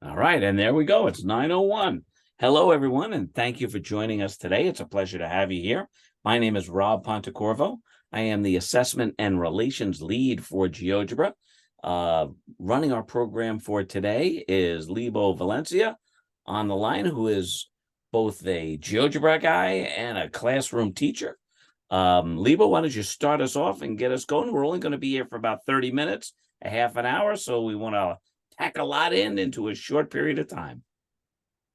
All right, and there we go. It's 9:01. Hello, everyone, and thank you for joining us today. It's a pleasure to have you here. My name is Rob Pontecorvo. I am the Assessment and Relations Lead for GeoGebra. Running our program for today is Libo Valencia on the line, who is both a GeoGebra guy and a classroom teacher. Libo, why don't you start us off and get us going? We're only going to be here for about 30 minutes, a half an hour, so we want to pack a lot into a short period of time.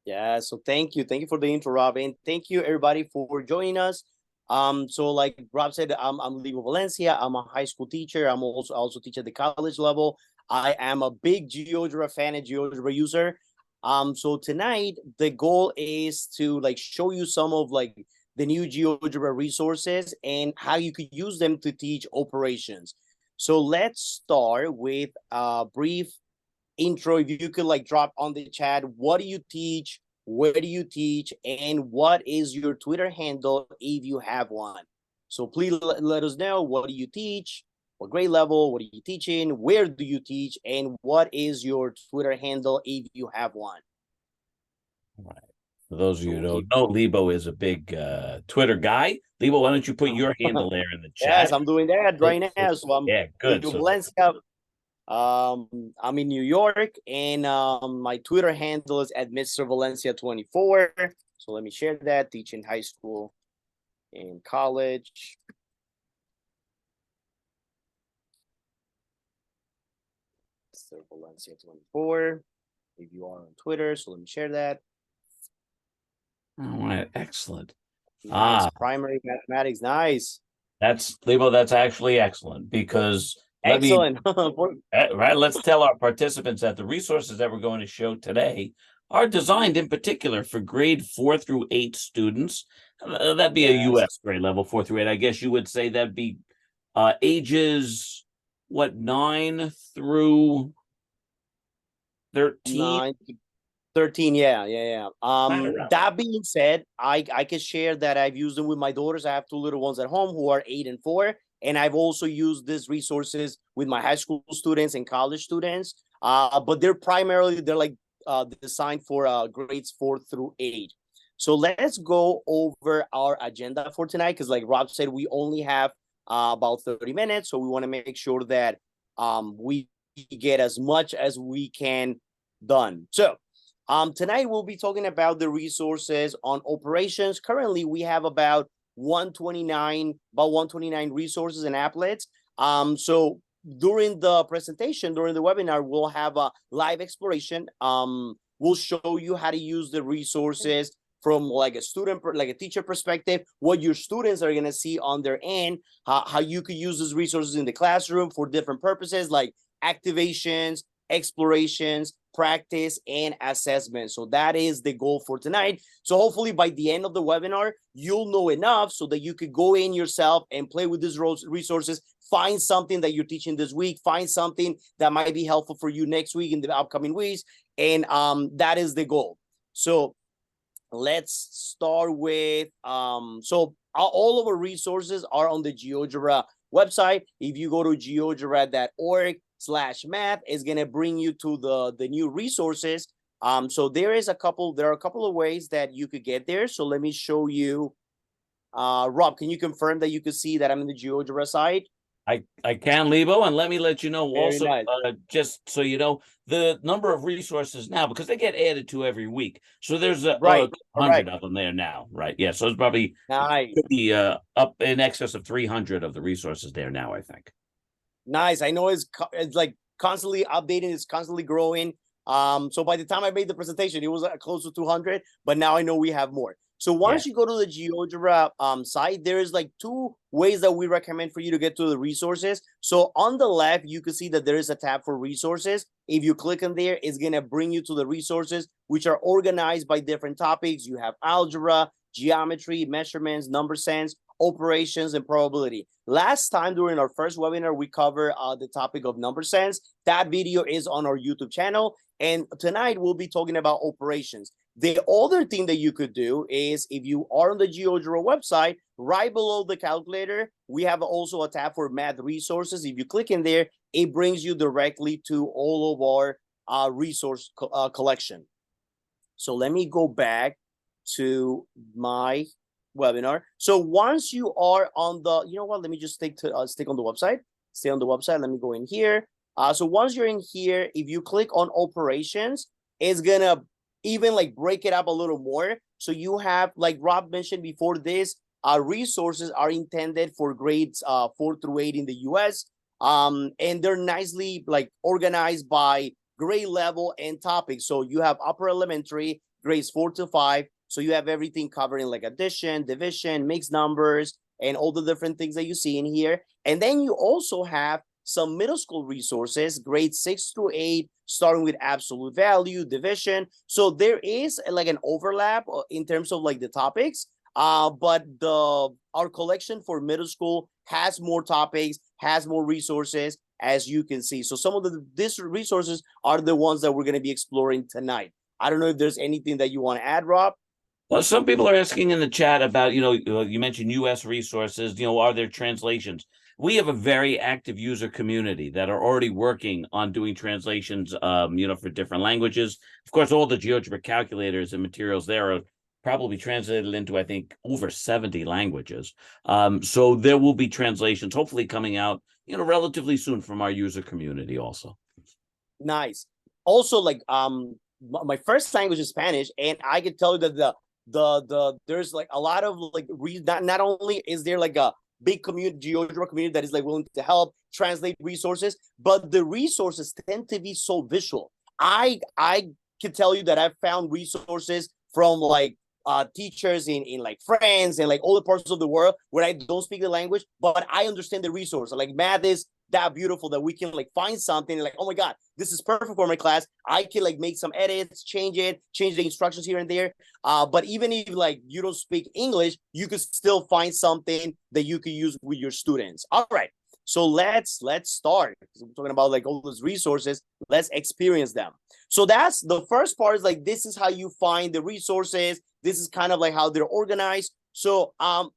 Yeah, so thank you for the intro, Rob, and thank you everybody for joining us. So like Rob said, I'm Libo Valencia. I'm a high school teacher. I'm also teach at the college level. I am a big GeoGebra fan and GeoGebra user. So tonight the goal is to like show you some of like the new GeoGebra resources and how you could use them to teach operations. So let's start with a brief intro. If you could like drop on the chat, what do you teach, where do you teach, and what is your Twitter handle if you have one? So please let us know, what do you teach, what grade level, what are you teaching, where do you teach, and what is your Twitter handle if you have one? All right. For those of you who don't know, Libo is a big Twitter guy. Libo, why don't you put your handle there in the chat? Yes, I'm doing that right now. So I'm good. So Valencia. I'm in New York, and my Twitter handle is at Mr. Valencia 24. So let me share that. Teaching high school and college. Mr. Valencia 24. If you are on Twitter, so let me share that. all right, excellent. Nice. Primary mathematics, nice. That's Libo. That's actually excellent because Excellent. right. Let's tell our participants that the resources that we're going to show today are designed in particular for grade 4 through 8 students. That'd be a U.S. grade level 4 through 8. I guess you would say that'd be ages 9 through 13. 9 to 13, yeah. That being said, I can share that I've used them with my daughters. I have two little ones at home who are 8 and 4, and I've also used these resources with my high school students and college students. But they're like designed for grades 4 through 8. So let's go over our agenda for tonight, because like Rob said, we only have about 30 minutes, so we want to make sure that we get as much as we can done. So tonight we'll be talking about the resources on operations. Currently, we have about 129 resources and applets. So during the presentation, during the webinar, we'll have a live exploration. We'll show you how to use the resources from like a teacher perspective, what your students are gonna see on their end, how you could use these resources in the classroom for different purposes like activations, explorations, practice, and assessment. So that is the goal for tonight. So hopefully by the end of the webinar, you'll know enough so that you could go in yourself and play with these resources, find something that you're teaching this week, find something that might be helpful for you next week in the upcoming weeks. And that is the goal. So let's start with, so all of our resources are on the GeoGebra website. If you go to geogebra.org/math, is going to bring you to the new resources. So there are a couple of ways that you could get there. So let me show you. Rob, can you confirm that you can see that I'm in the GeoGebra site? I can, Libo, and let me let you know also, nice. Just so you know, the number of resources now, because they get added to every week. So there's a 100 of them there now, right? Yeah, so it's probably could be up in excess of 300 of the resources there now, I think. Nice. I know it's like constantly updating, it's constantly growing. So by the time I made the presentation, it was close to 200, but now I know we have more. So once you go to the GeoGebra site, there is like two ways that we recommend for you to get to the resources. So on the left, you can see that there is a tab for resources. If you click on there, it's going to bring you to the resources, which are organized by different topics. You have algebra, geometry, measurements, number sense, operations, and probability. Last time during our first webinar, we covered the topic of number sense. That video is on our YouTube channel. And tonight we'll be talking about operations. The other thing that you could do is, if you are on the GeoGebra website, right below the calculator, we have also a tab for math resources. If you click in there, it brings you directly to all of our resource collection. So let me go back to my webinar. So once you are on the, you know what, let me just stick on the website. Stay on the website. Let me go in here. So once you're in here, if you click on operations, it's gonna even like break it up a little more. So you have, like Rob mentioned before this, resources are intended for grades 4 through 8 in the US. And they're nicely like organized by grade level and topics. So you have upper elementary, grades 4 to 5. So you have everything covering like addition, division, mixed numbers, and all the different things that you see in here. And then you also have some middle school resources, grades 6 through 8, starting with absolute value, division. So there is like an overlap in terms of like the topics. But our collection for middle school has more topics, has more resources, as you can see. So some of these resources are the ones that we're going to be exploring tonight. I don't know if there's anything that you want to add, Rob. Well, some people are asking in the chat about, you mentioned U.S. resources, are there translations? We have a very active user community that are already working on doing translations, for different languages. Of course, all the GeoGebra calculators and materials there are probably translated into, I think, over 70 languages. So there will be translations hopefully coming out, relatively soon from our user community also. Nice. Also, like, my first language is Spanish, and I can tell you that there's like a lot of like not only is there like a big community, GeoGebra community that is like willing to help translate resources, but the resources tend to be so visual. I can tell you that I've found resources from like teachers in like France and like all the parts of the world where I don't speak the language, but I understand the resource. Like math is that beautiful that we can like find something like, oh my God, this is perfect for my class. I can like make some edits, change the instructions here and there. But even if like you don't speak English, you could still find something that you could use with your students. All right. So let's start. We're talking about like all those resources. Let's experience them. So that's the first part, is like, this is how you find the resources. This is kind of like how they're organized. So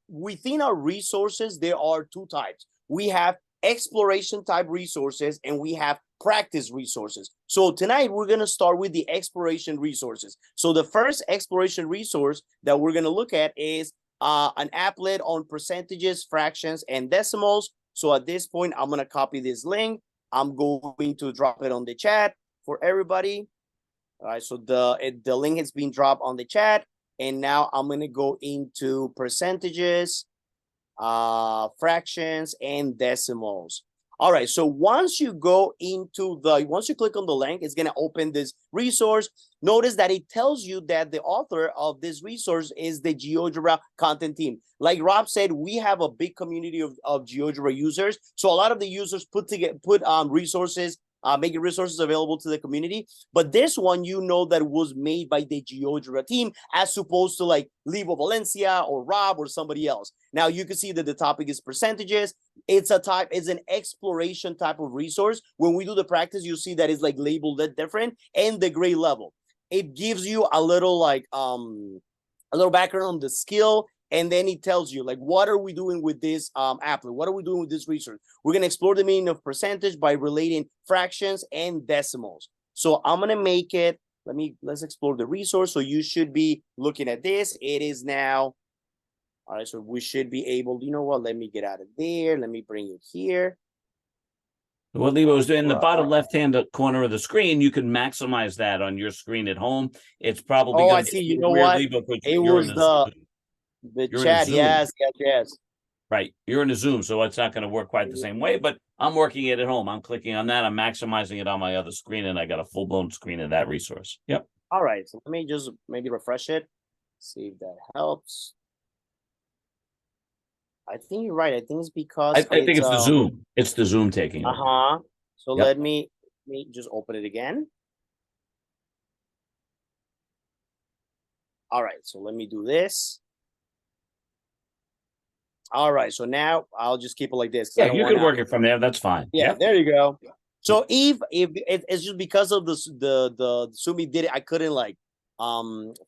within our resources, there are two types. We have exploration type resources and we have practice resources. So tonight we're going to start with the exploration resources. So the first exploration resource that we're going to look at is an applet on percentages, fractions, and decimals. So at this point, I'm going to copy this link. I'm going to drop it on the chat for everybody. All right, so the link has been dropped on the chat. And now I'm going to go into percentages, fractions, and decimals. All right, so once you click on the link, it's going to open this resource. Notice that it tells you that the author of this resource is the GeoGebra content team. Like Rob said, we have a big community of GeoGebra users. So a lot of the users put resources, making resources available to the community. But this one, that was made by the GeoGebra team, as opposed to like Livo Valencia or Rob or somebody else. Now you can see that the topic is percentages. It's an exploration type of resource. When we do the practice, you see that it's like labeled different, and the grade level. It gives you a little like a little background on the skill. And then it tells you, like, what are we doing with this applet? What are we doing with this research? We're going to explore the meaning of percentage by relating fractions and decimals. So I'm going to make it, let's explore the resource. So you should be looking at this. It is now, all right, so we should be able, let me get out of there. Let me bring it here. What Livo is in the bottom left-hand corner of the screen, you can maximize that on your screen at home. It's probably I see. You know what? It was the chat. Yes. Right. You're in a Zoom, so it's not going to work quite the same way, but I'm working it at home. I'm clicking on that. I'm maximizing it on my other screen, and I got a full-blown screen of that resource. Yep. All right. So let me just maybe refresh it. See if that helps. I think you're right. I think it's because I think it's the Zoom. It's the Zoom taking it. So let me just open it again. All right. So let me do this. All right, so now I'll just keep it like this. Yeah, you can work it from there. That's fine. Yeah, there you go. So if it's just because of the Zoom did it, I couldn't like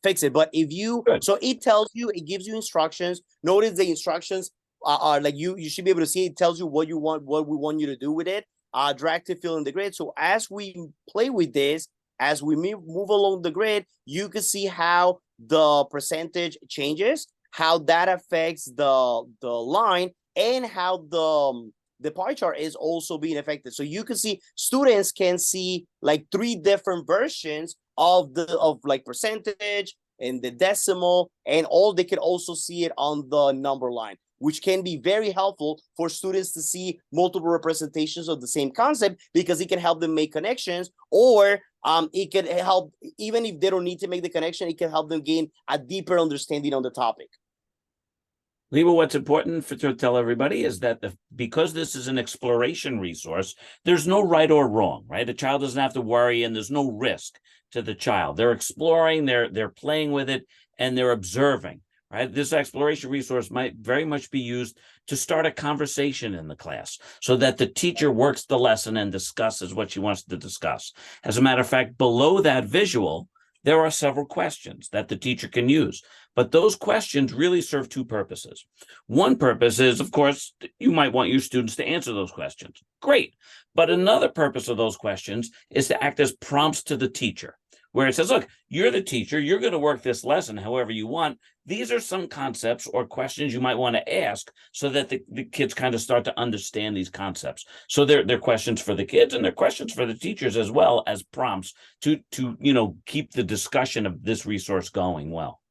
fix it. But if you so it tells you, it gives you instructions. Notice the instructions are like you should be able to see. It tells you what we want you to do with it. drag to fill in the grid. So as we play with this, as we move along the grid, you can see how the percentage changes, how that affects the line, and how the pie chart is also being affected. So you can see students can see like 3 different versions of like percentage and the decimal, and all they can also see it on the number line, which can be very helpful for students to see multiple representations of the same concept, because it can help them make connections, or it can help, even if they don't need to make the connection, it can help them gain a deeper understanding on the topic. Leva, what's important to tell everybody is that because this is an exploration resource, there's no right or wrong, right? The child doesn't have to worry, and there's no risk to the child. They're exploring, they're playing with it, and they're observing, right? This exploration resource might very much be used to start a conversation in the class so that the teacher works the lesson and discusses what she wants to discuss. As a matter of fact, below that visual, there are several questions that the teacher can use, but those questions really serve 2 purposes. One purpose is, of course, you might want your students to answer those questions. Great. But another purpose of those questions is to act as prompts to the teacher, where it says, look, you're the teacher, you're going to work this lesson however you want. These are some concepts or questions you might want to ask so that the kids kind of start to understand these concepts. So they're questions for the kids, and they're questions for the teachers as well as prompts to keep the discussion of this resource going well.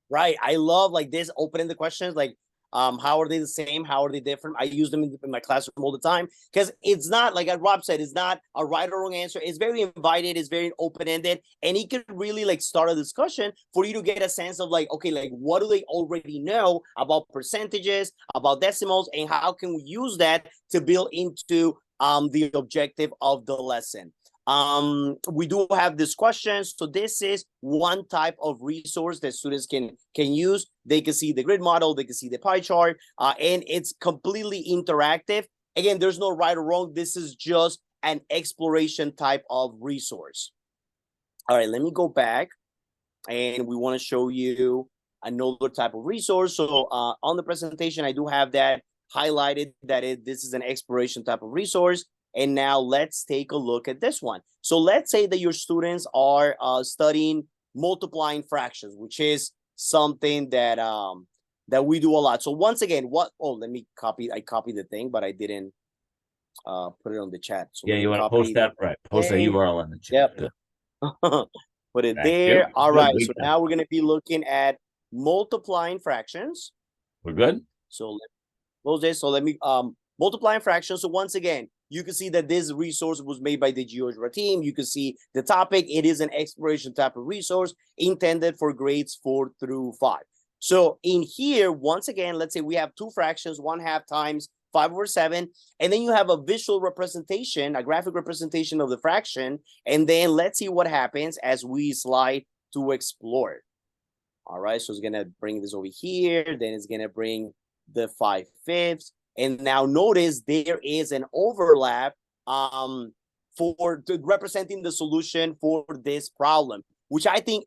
Right. I love like this, opening the questions, like how are they the same? How are they different? I use them in my classroom all the time, because it's not, like Rob said, it's not a right or wrong answer. It's very invited, it's very open-ended, and it can really like start a discussion for you to get a sense of like, okay, like what do they already know about percentages, about decimals, and how can we use that to build into the objective of the lesson. We do have these questions. So this is one type of resource that students can use. They can see the grid model, they can see the pie chart, and it's completely interactive. Again, there's no right or wrong. This is just an exploration type of resource. All right, let me go back, and we want to show you another type of resource. So on the presentation, I do have that highlighted, that this is an exploration type of resource. And now let's take a look at this one. So let's say that your students are studying multiplying fractions, which is something that that we do a lot. So once again, let me copy. I copied the thing, but I didn't put it on the chat. So yeah, you want to post that, right? Post the URL in the chat. Yep. Put it there. All right. So now we're going to be looking at multiplying fractions. We're good. So let's close this. So let me multiplying fractions. So once again, you can see that this resource was made by the GeoGebra team. You can see the topic. It is an exploration type of resource intended for grades 4 through 5. So in here, once again, let's say we have 2 fractions, 1/2 times 5/7, and then you have a visual representation, a graphic representation of the fraction, and then let's see what happens as we slide to explore. All right, so it's gonna bring this over here, then it's gonna bring the 5/5. And now notice there is an overlap for representing the solution for this problem, which I think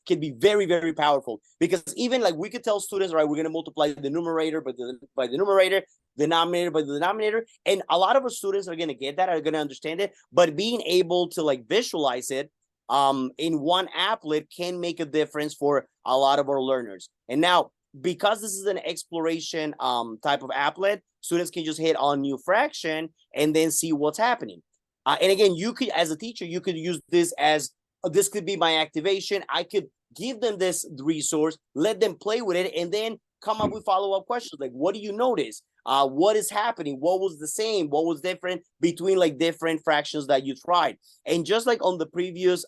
can be very, very powerful, because even like we could tell students, right, we're going to multiply the numerator by the numerator, denominator by the denominator. And a lot of our students are going to get that, are going to understand it. But being able to like visualize it in one applet can make a difference for a lot of our learners. And now, because this is an exploration type of applet, students can just hit on new fraction and then see what's happening. And again, you could, as a teacher, you could use this as, this could be my activation. I could give them this resource, let them play with it, and then come up with follow-up questions. Like, what do you notice? What is happening? What was the same? What was different between like different fractions that you tried? And just like on the previous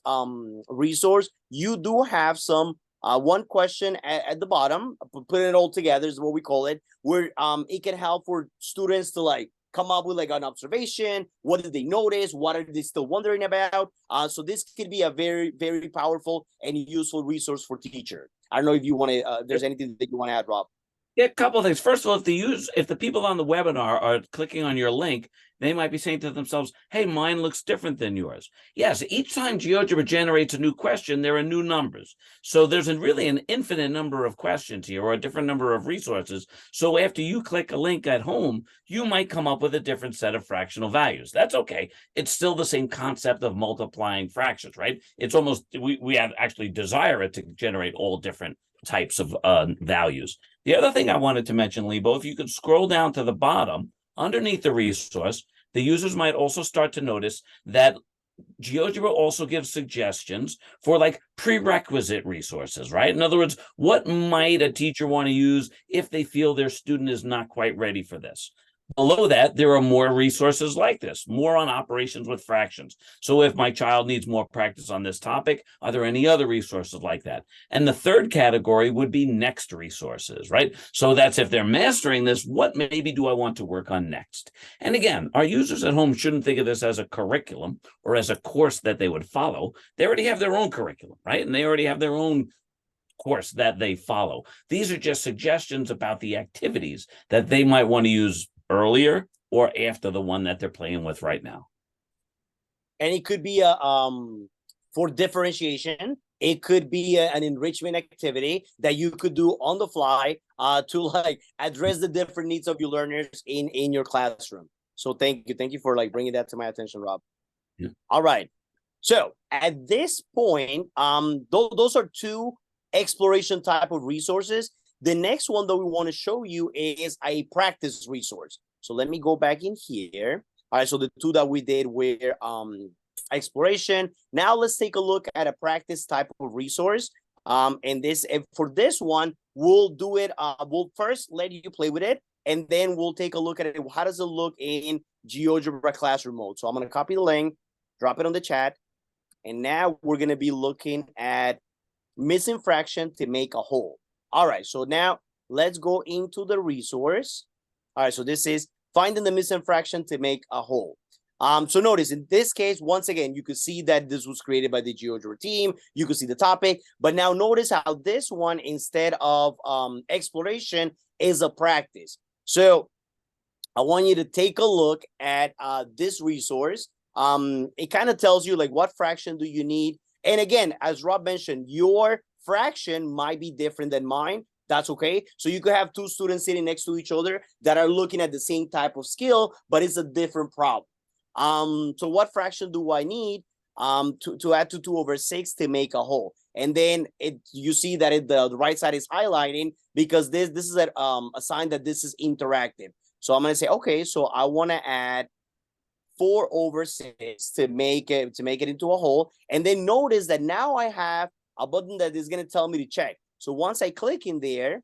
resource, you do have some one question at the bottom, putting it all together is what we call it, where it can help for students to like come up with like an observation. What did they notice? What are they still wondering about? So this could be a very, very powerful and useful resource for teacher. I don't know if you want to, there's anything that you want to add, Rob. Yeah, a couple of things. First of all, if the people on the webinar are clicking on your link, they might be saying to themselves, hey, mine looks different than yours. Yes, each time GeoGebra generates a new question, there are new numbers. So there's really an infinite number of questions here, or a different number of resources. So after you click a link at home, you might come up with a different set of fractional values. That's okay. It's still the same concept of multiplying fractions, right? It's almost, we have actually desire it to generate all different types of values. The other thing I wanted to mention, Lebo, if you could scroll down to the bottom, underneath the resource, the users might also start to notice that GeoGebra also gives suggestions for like prerequisite resources, right? In other words, what might a teacher want to use if they feel their student is not quite ready for this? Below that, there are more resources like this, more on operations with fractions. So if my child needs more practice on this topic, are there any other resources like that? And the third category would be next resources, right? So that's if they're mastering this, what maybe do I want to work on next? And again, our users at home shouldn't think of this as a curriculum or as a course that they would follow. They already have their own curriculum, right? And they already have their own course that they follow. These are just suggestions about the activities that they might want to use earlier or after the one that they're playing with right now. And it could be for differentiation, it could be an enrichment activity that you could do on the fly to like address the different needs of your learners in your classroom. So thank you for like bringing that to my attention, Rob. Yeah. All right. So at this point, those are two exploration type of resources. The next one that we want to show you is a practice resource. So let me go back in here. All right, so the two that we did were exploration. Now let's take a look at a practice type of resource. And for this one, we'll do it. We'll first let you play with it, and then we'll take a look at it. How does it look in GeoGebra Classroom mode? So I'm going to copy the link, drop it on the chat, and now we're going to be looking at missing fraction to make a whole. All right, so now let's go into the resource. All right, so this is finding the missing fraction to make a whole. So notice in this case, once again, you could see that this was created by the GeoGebra team. You could see the topic, but now notice how this one, instead of exploration, is a practice. So I want you to take a look at this resource. It kind of tells you like what fraction do you need. And again, as Rob mentioned, your fraction might be different than mine. That's okay. So you could have two students sitting next to each other that are looking at the same type of skill, but it's a different problem. So what fraction do I need to add to 2/6 to make a whole? And then you see that the right side is highlighting because this is a sign that this is interactive. So I'm going to say, okay, so I want to add 4/6 to make it into a whole. And then notice that now I have a button that is going to tell me to check. So once I click in there,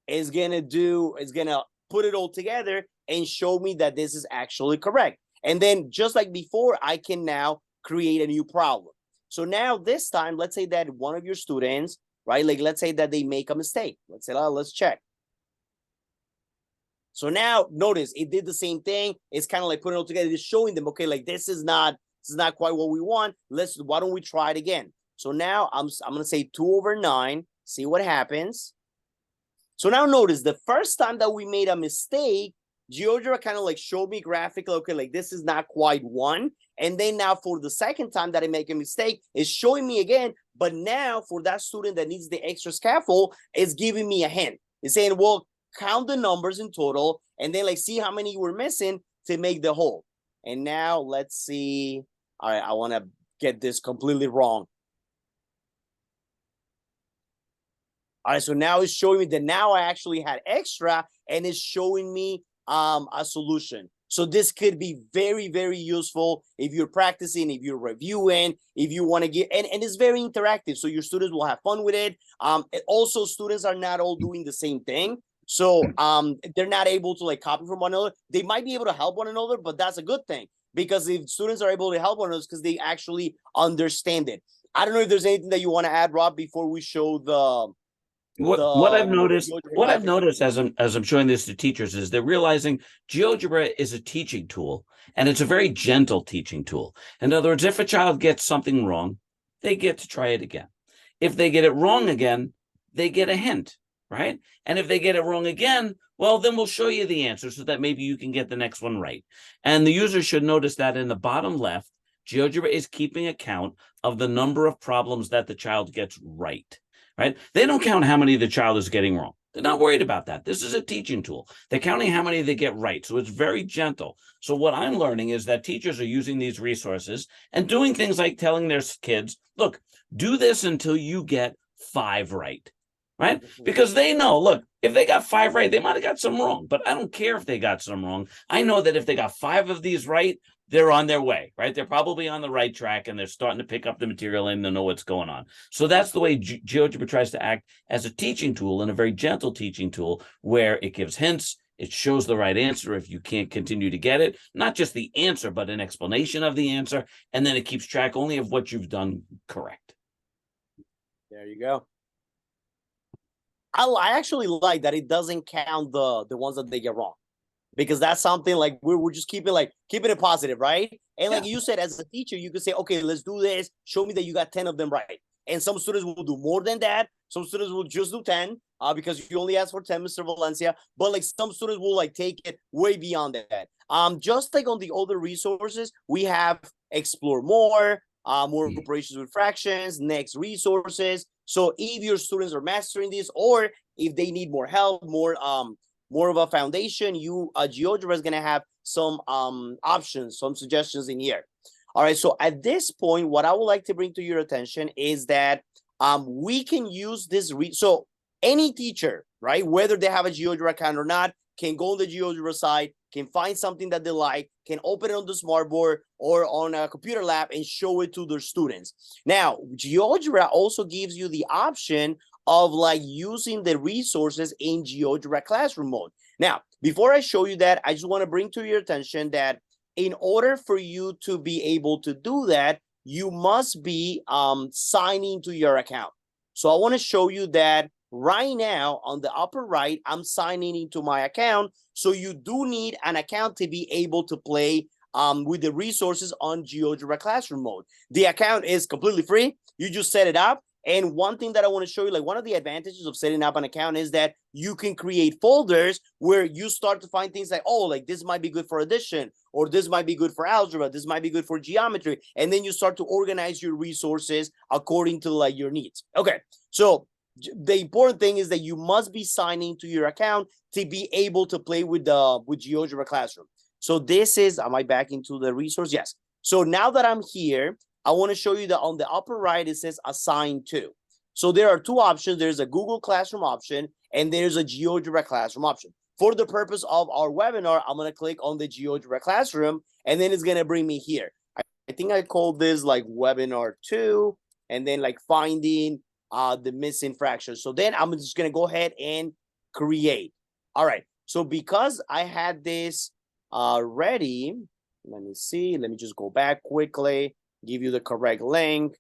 it's going to put it all together and show me that this is actually correct. And then just like before, I can now create a new problem. So now this time, let's say that one of your students, right? Like let's say that they make a mistake. Let's say, let's check. So now notice it did the same thing. It's kind of like putting it all together. It's showing them, okay, like this is not quite what we want. Why don't we try it again? So now I'm going to say 2/9, see what happens. So now notice the first time that we made a mistake, GeoGebra kind of like showed me graphically, okay, like this is not quite 1. And then now for the second time that I make a mistake, it's showing me again. But now for that student that needs the extra scaffold, it's giving me a hint. It's saying, well, count the numbers in total and then like see how many you were missing to make the whole. And now let's see. All right, I want to get this completely wrong. All right, so now it's showing me that now I actually had extra and it's showing me a solution. So this could be very, very useful if you're practicing, if you're reviewing, if you want to get, and it's very interactive. So your students will have fun with it. Also, students are not all doing the same thing. So they're not able to like copy from one another. They might be able to help one another, but that's a good thing. Because if students are able to help one another, because they actually understand it. I don't know if there's anything that you want to add, Rob, before we show what I've noticed as I'm showing this to teachers is they're realizing GeoGebra is a teaching tool, and it's a very gentle teaching tool. In other words, if a child gets something wrong, they get to try it again. If they get it wrong again, they get a hint, right? And if they get it wrong again, Well, then we'll show you the answer so that maybe you can get the next one right. And the user should notice that in the bottom left, GeoGebra is keeping account of the number of problems that the child gets right, right? They don't count how many the child is getting wrong. They're not worried about that. This is a teaching tool. They're counting how many they get right. So it's very gentle. So what I'm learning is that teachers are using these resources and doing things like telling their kids, look, do this until you get 5 right. Right? Because they know, look, if they got 5 right, they might have got some wrong, but I don't care if they got some wrong. I know that if they got 5 of these right, they're on their way, right? They're probably on the right track and they're starting to pick up the material and to know what's going on. So that's the way GeoGebra tries to act as a teaching tool, and a very gentle teaching tool where it gives hints, it shows the right answer if you can't continue to get it, not just the answer, but an explanation of the answer, and then it keeps track only of what you've done correct. There you go. I actually like that it doesn't count the ones that they get wrong, because that's something like we're just keeping it positive, right? And like you said, as a teacher, you could say, okay, let's do this. Show me that you got 10 of them right. And some students will do more than that. Some students will just do 10 because you only asked for 10, Mr. Valencia. But like some students will like take it way beyond that. Just like on the other resources, we have explore more, more operations with fractions, next resources. So if your students are mastering this, or if they need more help, more of a foundation, GeoGebra is gonna have some options, some suggestions in here. All right, so at this point, what I would like to bring to your attention is that we can use this. So any teacher, right, whether they have a GeoGebra account or not, can go on the GeoGebra site, can find something that they like, can open it on the smartboard or on a computer lab and show it to their students. Now, GeoGebra also gives you the option of like using the resources in GeoGebra classroom mode. Now, before I show you that, I just want to bring to your attention that in order for you to be able to do that, you must be signing to your account. So I want to show you that right now on the upper right, I'm signing into my account. So you do need an account to be able to play with the resources on GeoGebra classroom mode. The account is completely free. You just set it up. And one thing that I want to show you, like one of the advantages of setting up an account is that you can create folders where you start to find things like, oh, like this might be good for addition, or this might be good for algebra, this might be good for geometry. And then you start to organize your resources according to like your needs. Okay, so the important thing is that you must be signing to your account to be able to play with GeoGebra Classroom. So this is, am I back into the resource? Yes. So now that I'm here, I want to show you that on the upper right, it says assign to. So there are 2 options. There's a Google Classroom option and there's a GeoGebra Classroom option. For the purpose of our webinar, I'm going to click on the GeoGebra Classroom and then it's going to bring me here. I think I called this like webinar 2 and then like finding the missing fractions. So then I'm just going to go ahead and create. All right. So because I had this ready, let me see. Let me just go back quickly, give you the correct link.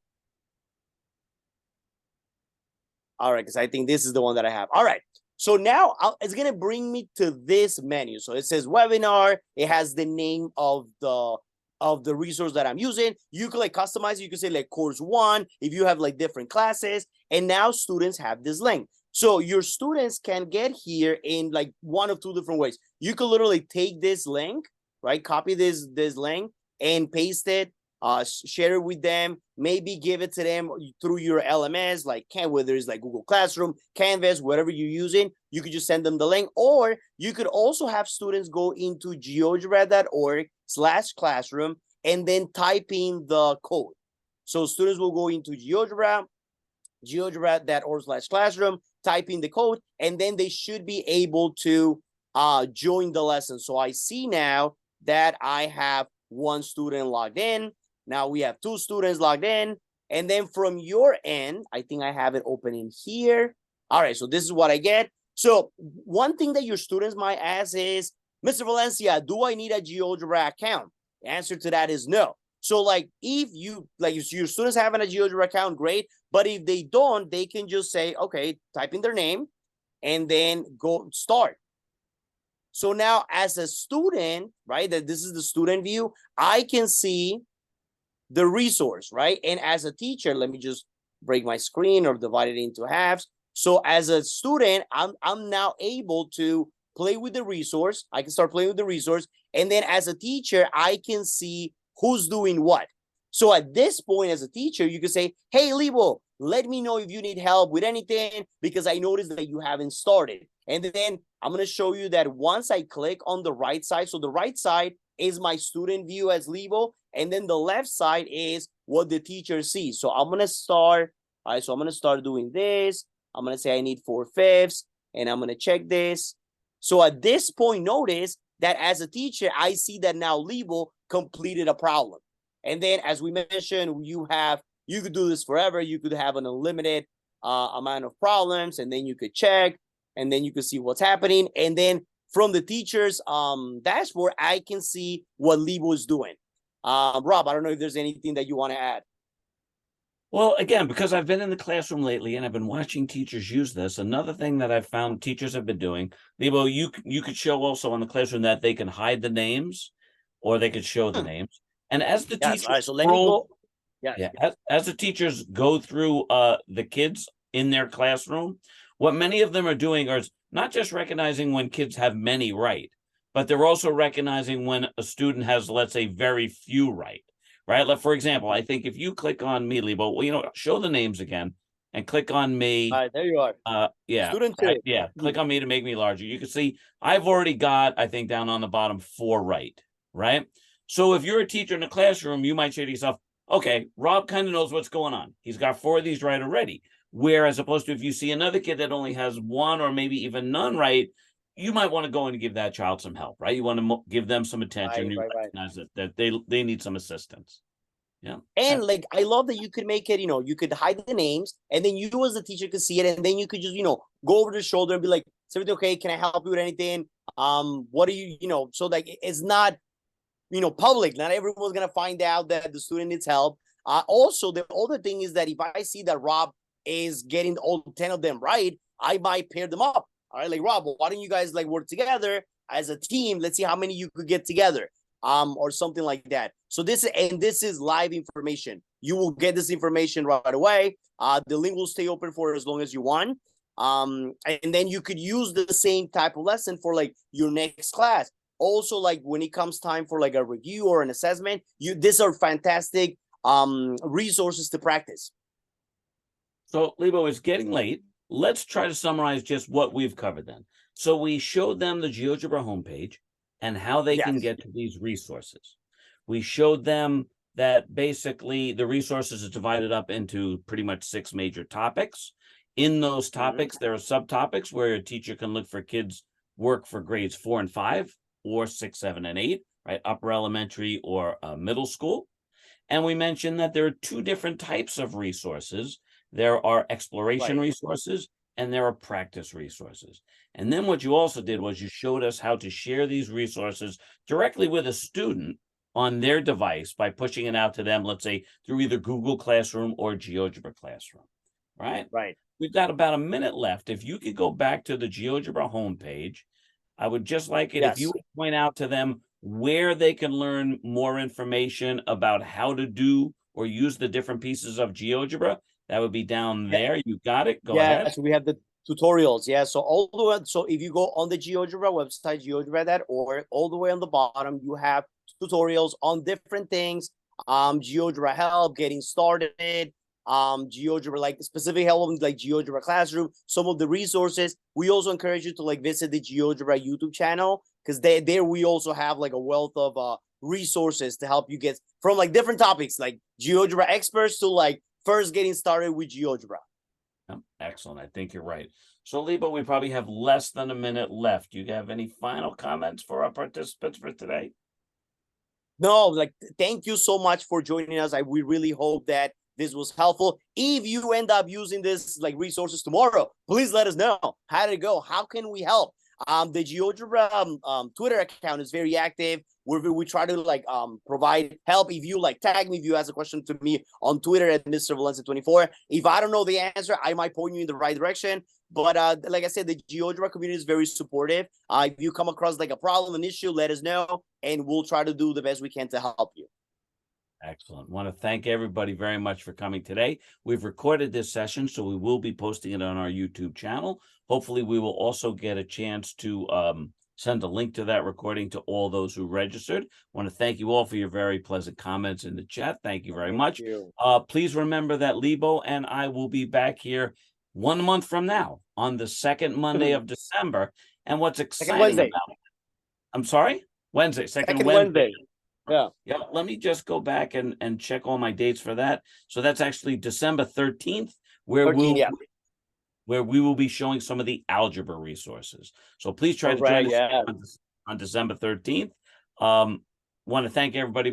All right, because I think this is the one that I have. All right. So now it's going to bring me to this menu. So it says webinar. It has the name of the resource that I'm using. You can like customize. You can say like course 1 if you have like different classes. And now students have this link. So your students can get here in like one of 2 different ways. You can literally take this link, right? Copy this link and paste it, share it with them, maybe give it to them through your LMS, like whether it's like Google Classroom, Canvas, whatever you're using, you could just send them the link. Or you could also have students go into geogebra.org/classroom and then type in the code. So students will go into geogebra.org/classroom, type in the code, and then they should be able to join the lesson. So I see now that I have 1 student logged in. Now we have 2 students logged in. And then from your end, I think I have it open in here. All right, so this is what I get. So one thing that your students might ask is, Mr. Valencia, do I need a GeoGebra account? The answer to that is no. So like if your students having a GeoGebra account, great. But if they don't, they can just say, okay, type in their name and then go start. So now as a student, right, that this is the student view, I can see the resource, right? And as a teacher, let me just break my screen or divide it into halves. So as a student, I'm now able to play with the resource. I can start playing with the resource. And then as a teacher, I can see who's doing what. So at this point, as a teacher, you can say, hey, Lebo, let me know if you need help with anything because I noticed that you haven't started. And then I'm going to show you that once I click on the right side, so the right side is my student view as Lebo, and then the left side is what the teacher sees. So I'm going to start, all right, so I'm going to start doing this. I'm going to say I need 4/5, and I'm going to check this. So at this point, notice that as a teacher, I see that now Lebo completed a problem. And then, as we mentioned, you could do this forever. You could have an unlimited amount of problems, and then you could check, and then you could see what's happening. And then from the teacher's dashboard, I can see what Lebo is doing. Rob, I don't know if there's anything that you want to add. Well, again, because I've been in the classroom lately and I've been watching teachers use this, another thing that I've found teachers have been doing, Lebo, you could show also on the classroom that they can hide the names or they could show the names. And as the Yes, teachers all right, so let me go. Yeah, as the teachers go through the kids in their classroom, what many of them are doing is not just recognizing when kids have many right, but they're also recognizing when a student has, let's say, very few right. Right. Like, for example, I think if you click on me, Lebo, well, show the names again and click on me. All right, there you are. Yeah. Student 2. Yeah. Click on me to make me larger. You can see I've already got, I think, down on the bottom 4 right. Right. So if you're a teacher in a classroom, you might say to yourself, okay, Rob kind of knows what's going on. He's got 4 of these right already. Whereas opposed to if you see another kid that only has 1 or maybe even none right, you might want to go in and give that child some help, right? You want to give them some attention. You recognize that they need some assistance. Yeah. And like, I love that you could make it, you could hide the names and then you as the teacher could see it. And then you could just, go over the shoulder and be like, is everything okay? Can I help you with anything? What are you, so like, it's not, public. Not everyone's going to find out that the student needs help. Also, the other thing is that if I see that Rob is getting all 10 of them right, I might pair them up. All right, like, Rob, why don't you guys like work together as a team? Let's see how many you could get together, or something like that. So this is live information. You will get this information right away. The link will stay open for as long as you want. And then you could use the same type of lesson for like your next class. Also, like when it comes time for like a review or an assessment, these are fantastic resources to practice. So, Lebo, it's getting late. Let's try to summarize just what we've covered then. So we showed them the GeoGebra homepage and how they can get to these resources. We showed them that basically the resources are divided up into pretty much 6 major topics. In those topics, there are subtopics where a teacher can look for kids' work for grades 4 and 5 or 6, 7, and 8, right? Upper elementary or middle school. And we mentioned that there are 2 different types of resources. There are exploration resources and there are practice resources. And then what you also did was you showed us how to share these resources directly with a student on their device by pushing it out to them, let's say through either Google Classroom or GeoGebra Classroom, right? Right. We've got about a minute left. If you could go back to the GeoGebra homepage, I would just like it if you would point out to them where they can learn more information about how to do or use the different pieces of GeoGebra. That would be down there. You got it. Go ahead. So we have the tutorials. Yeah. So all the way. So if you go on the GeoGebra website, geogebra.org, all the way on the bottom, you have tutorials on different things. GeoGebra help, getting started. GeoGebra, like specific help, like GeoGebra Classroom. Some of the resources. We also encourage you to like visit the GeoGebra YouTube channel because there we also have like a wealth of resources to help you get from like different topics, like GeoGebra experts to like first getting started with GeoGebra. Excellent. I think you're right. So, Lebo, we probably have less than a minute left. Do you have any final comments for our participants for today? No, like, thank you so much for joining us. We really hope that this was helpful. If you end up using this like resources tomorrow, please let us know. How did it go? How can we help? The GeoGebra Twitter account is very active. We try to like provide help. If you like tag me, if you ask a question to me on Twitter at Mr. Valencia24. If I don't know the answer, I might point you in the right direction. But like I said, the GeoGebra community is very supportive. If you come across like a problem, an issue, let us know, and we'll try to do the best we can to help you. Excellent. Want to thank everybody very much for coming today. We've recorded this session, so we will be posting it on our YouTube channel. Hopefully, we will also get a chance to send a link to that recording to all those who registered. Want to thank you all for your very pleasant comments in the chat. Thank you very much. Please remember that Lebo and I will be back here 1 month from now on the second Monday of December. And what's exciting about it, I'm sorry? Wednesday, second Wednesday. Yeah. Yeah, let me just go back and check all my dates for that. So that's actually December 13th, where we will be showing some of the algebra resources. So please try to join us on December 13th. Want to thank everybody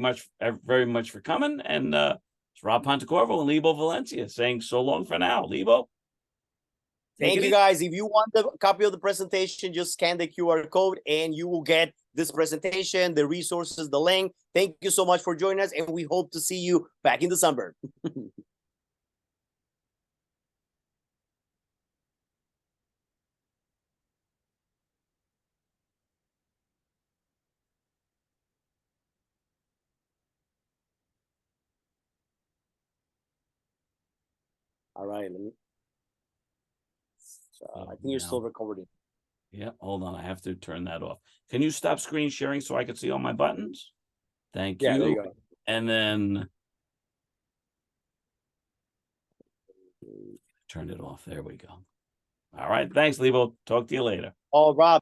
very much for coming. And it's Rob Pontecorvo and Lebo Valencia saying so long for now. Lebo. Thank you, guys. If you want the copy of the presentation, just scan the QR code and you will get this presentation, the resources, the link. Thank you so much for joining us, and we hope to see you back in December. All right. I think you're still recording. Yeah, hold on. I have to turn that off. Can you stop screen sharing so I can see all my buttons? Thank you. There you go. And then turn it off. There we go. All right. Thanks, Lebo. Talk to you later. Oh, Rob.